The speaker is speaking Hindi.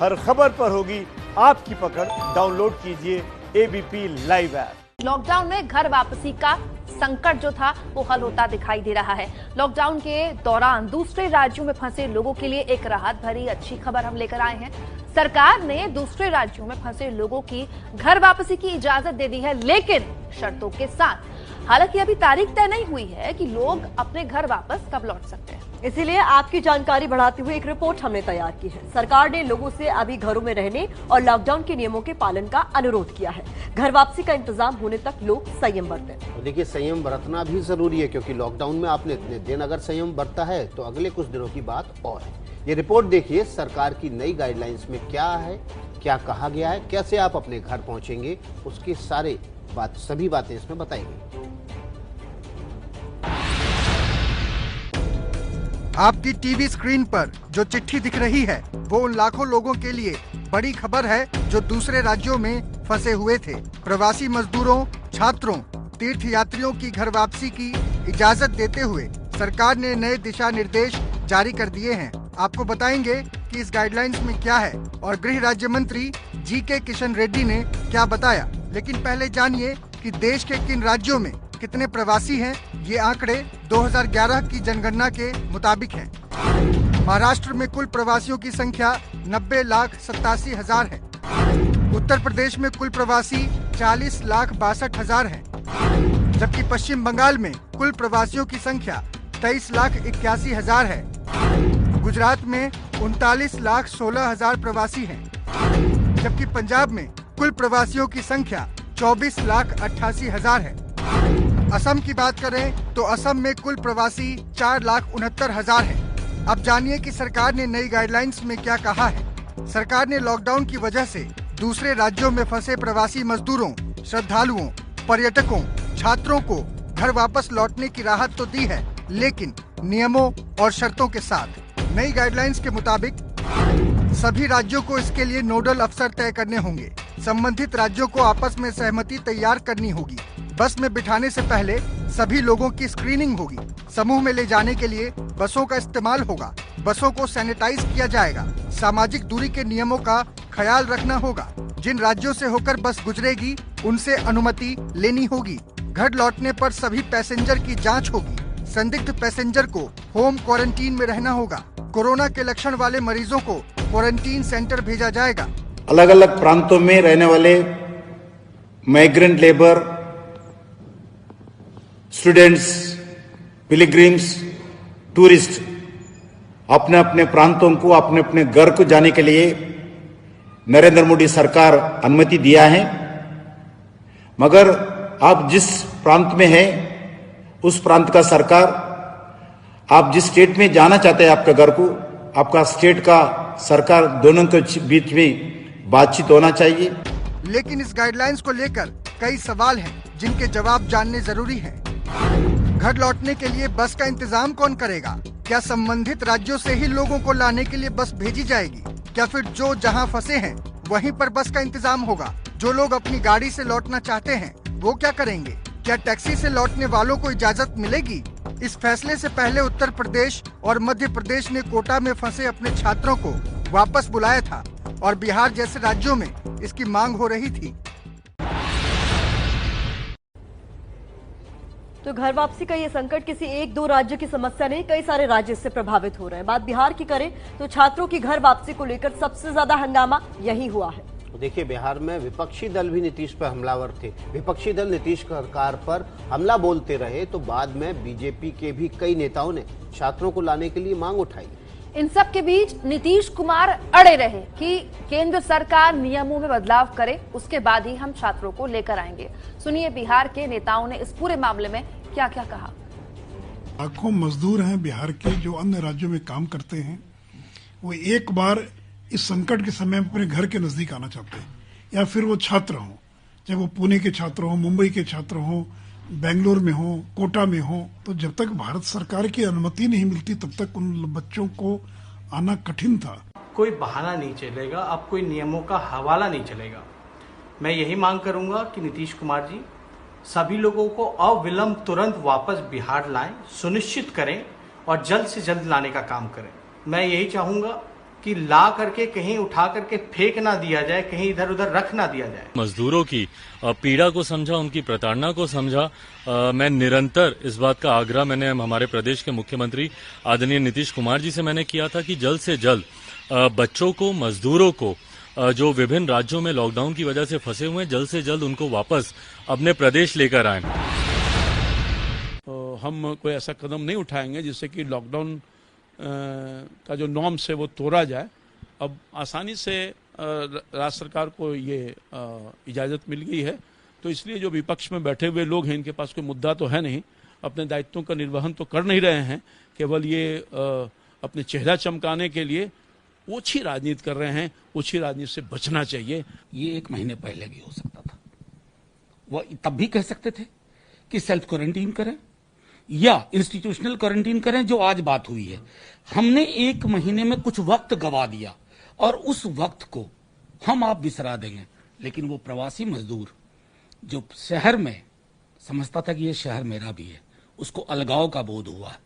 हर खबर पर होगी आपकी पकड़। डाउनलोड कीजिए एबीपी लाइव ऐप। लॉकडाउन में घर वापसी का संकट जो था वो हल होता दिखाई दे रहा है। लॉकडाउन के दौरान दूसरे राज्यों में फंसे लोगों के लिए एक राहत भरी अच्छी खबर हम लेकर आए हैं। सरकार ने दूसरे राज्यों में फंसे लोगों की घर वापसी की इजाजत दे दी है, लेकिन शर्तों के साथ। हालांकि अभी तारीख तय नहीं हुई है कि लोग अपने घर वापस कब लौट सकते हैं। इसीलिए आपकी जानकारी बढ़ाते हुए एक रिपोर्ट हमने तैयार की है। सरकार ने लोगों से अभी घरों में रहने और लॉकडाउन के नियमों के पालन का अनुरोध किया है। घर वापसी का इंतजाम होने तक लोग संयम बरतें। देखिए, संयम बरतना भी जरूरी है, क्योंकि लॉकडाउन में आपने इतने दिन अगर संयम बरता है तो अगले कुछ दिनों की बात और है। ये रिपोर्ट देखिए, सरकार की नई गाइडलाइंस में क्या है, क्या कहा गया है, कैसे आप अपने घर पहुंचेंगे, उसकी सभी बातें इसमें बताई गई। आपकी टीवी स्क्रीन पर जो चिट्ठी दिख रही है वो उन लाखों लोगों के लिए बड़ी खबर है जो दूसरे राज्यों में फंसे हुए थे। प्रवासी मजदूरों, छात्रों, तीर्थ यात्रियों की घर वापसी की इजाजत देते हुए सरकार ने नए दिशा निर्देश जारी कर दिए हैं। आपको बताएंगे कि इस गाइडलाइंस में क्या है और गृह राज्य मंत्री जी.के. किशन रेड्डी ने क्या बताया। लेकिन पहले जानिए कि देश के किन राज्यों में कितने प्रवासी हैं। ये आंकड़े 2011 की जनगणना के मुताबिक हैं। महाराष्ट्र में कुल प्रवासियों की संख्या 90,87,000 है। उत्तर प्रदेश में कुल प्रवासी 40,62,000 हैं, जबकि पश्चिम बंगाल में कुल प्रवासियों की संख्या 23,81,000 है। गुजरात में 39,16,000 प्रवासी हैं, जबकि पंजाब में कुल प्रवासियों की संख्या 24,88,000 है। असम की बात करें तो असम में कुल प्रवासी 4,69,000 है। अब जानिए कि सरकार ने नई गाइडलाइंस में क्या कहा है। सरकार ने लॉकडाउन की वजह से दूसरे राज्यों में फंसे प्रवासी मजदूरों, श्रद्धालुओं, पर्यटकों, छात्रों को घर वापस लौटने की राहत तो दी है, लेकिन नियमों और शर्तों के साथ। नई गाइडलाइंस के मुताबिक सभी राज्यों को इसके लिए नोडल अफसर तय करने होंगे। संबंधित राज्यों को आपस में सहमति तैयार करनी होगी। बस में बिठाने से पहले सभी लोगों की स्क्रीनिंग होगी। समूह में ले जाने के लिए बसों का इस्तेमाल होगा। बसों को सैनिटाइज किया जाएगा। सामाजिक दूरी के नियमों का ख्याल रखना होगा। जिन राज्यों से होकर बस गुजरेगी उनसे अनुमति लेनी होगी। घर लौटने पर सभी पैसेंजर की जांच होगी। संदिग्ध पैसेंजर को होम क्वारंटीन में रहना होगा। कोरोना के लक्षण वाले मरीजों को क्वारंटीन सेंटर भेजा जाएगा। अलग अलग प्रांतों में रहने वाले migrant labour, students, pilgrims, tourist अपने अपने प्रांतों को, अपने अपने घर को जाने के लिए नरेंद्र मोदी सरकार अनुमति दिया है। मगर आप जिस प्रांत में हैं उस प्रांत का सरकार, आप जिस स्टेट में जाना चाहते हैं आपका घर को, आपका स्टेट का सरकार, दोनों के बीच में बातचीत होना चाहिए। लेकिन इस गाइडलाइंस को लेकर कई सवाल हैं जिनके जवाब जानने जरूरी हैं। घर लौटने के लिए बस का इंतजाम कौन करेगा? क्या संबंधित राज्यों से ही लोगों को लाने के लिए बस भेजी जाएगी? क्या फिर जो जहां फंसे हैं वहीं पर बस का इंतजाम होगा? जो लोग अपनी गाड़ी से लौटना चाहते हैं वो क्या करेंगे? क्या टैक्सी से लौटने वालों को इजाजत मिलेगी? इस फैसले से पहले उत्तर प्रदेश और मध्य प्रदेश ने कोटा में फंसे अपने छात्रों को वापस बुलाया था और बिहार जैसे राज्यों में इसकी मांग हो रही थी। तो घर वापसी का ये संकट किसी एक दो राज्य की समस्या नहीं, कई सारे राज्य इससे प्रभावित हो रहे हैं। बात बिहार की करें तो छात्रों की घर वापसी को लेकर सबसे ज्यादा हंगामा यही हुआ है। देखिए, बिहार में विपक्षी दल भी नीतीश पर हमलावर थे। विपक्षी दल नीतीश सरकार पर हमला बोलते रहे तो बाद में बीजेपी के भी कई नेताओं ने छात्रों को लाने के लिए मांग उठाई। इन सब के बीच नीतीश कुमार अड़े रहे कि केंद्र सरकार नियमों में बदलाव करे, उसके बाद ही हम छात्रों को लेकर आएंगे। सुनिए बिहार के नेताओं ने इस पूरे मामले में क्या क्या कहा। लाखों मजदूर हैं बिहार के जो अन्य राज्यों में काम करते हैं, वो एक बार इस संकट के समय अपने घर के नजदीक आना चाहते हैं, या फिर वो छात्र हों, चाहे वो पुणे के छात्र हों, मुंबई के छात्र हों, बेंगलोर में हो, कोटा में हो। तो जब तक भारत सरकार की अनुमति नहीं मिलती तब तक उन बच्चों को आना कठिन था। कोई बहाना नहीं चलेगा, अब कोई नियमों का हवाला नहीं चलेगा। मैं यही मांग करूंगा कि नीतीश कुमार जी सभी लोगों को अविलंब तुरंत वापस बिहार लाएं, सुनिश्चित करें और जल्द से जल्द लाने का काम करें। मैं यही चाहूंगा कि ला करके कहीं उठा करके फेंक ना दिया जाए, कहीं इधर उधर रख ना दिया जाए। मजदूरों की पीड़ा को समझा, उनकी प्रताड़ना को समझा। मैं निरंतर इस बात का आग्रह मैंने हमारे प्रदेश के मुख्यमंत्री आदरणीय नीतीश कुमार जी से मैंने किया था कि जल्द से जल्द बच्चों को, मजदूरों को जो विभिन्न राज्यों में लॉकडाउन की वजह से फंसे हुए हैं, जल्द से जल्द उनको वापस अपने प्रदेश लेकर आए। हम कोई ऐसा कदम नहीं उठाएंगे जिससे कि लॉकडाउन का जो नॉर्म्स है वो तोड़ा जाए। अब आसानी से राज्य सरकार को ये इजाज़त मिल गई है, तो इसलिए जो विपक्ष में बैठे हुए लोग हैं, इनके पास कोई मुद्दा तो है नहीं, अपने दायित्वों का निर्वहन तो कर नहीं रहे हैं, केवल ये अपने चेहरा चमकाने के लिए ओछी राजनीति कर रहे हैं। ओछी राजनीति से बचना चाहिए। ये 1 महीने पहले भी हो सकता था। वो तब भी कह सकते थे कि सेल्फ क्वारंटीन करें या इंस्टीट्यूशनल क्वारंटीन करें, जो आज बात हुई है। हमने 1 महीने में कुछ वक्त गवा दिया और उस वक्त को हम आप बिसरा देंगे। लेकिन वो प्रवासी मजदूर जो शहर में समझता था कि ये शहर मेरा भी है, उसको अलगाव का बोध हुआ है।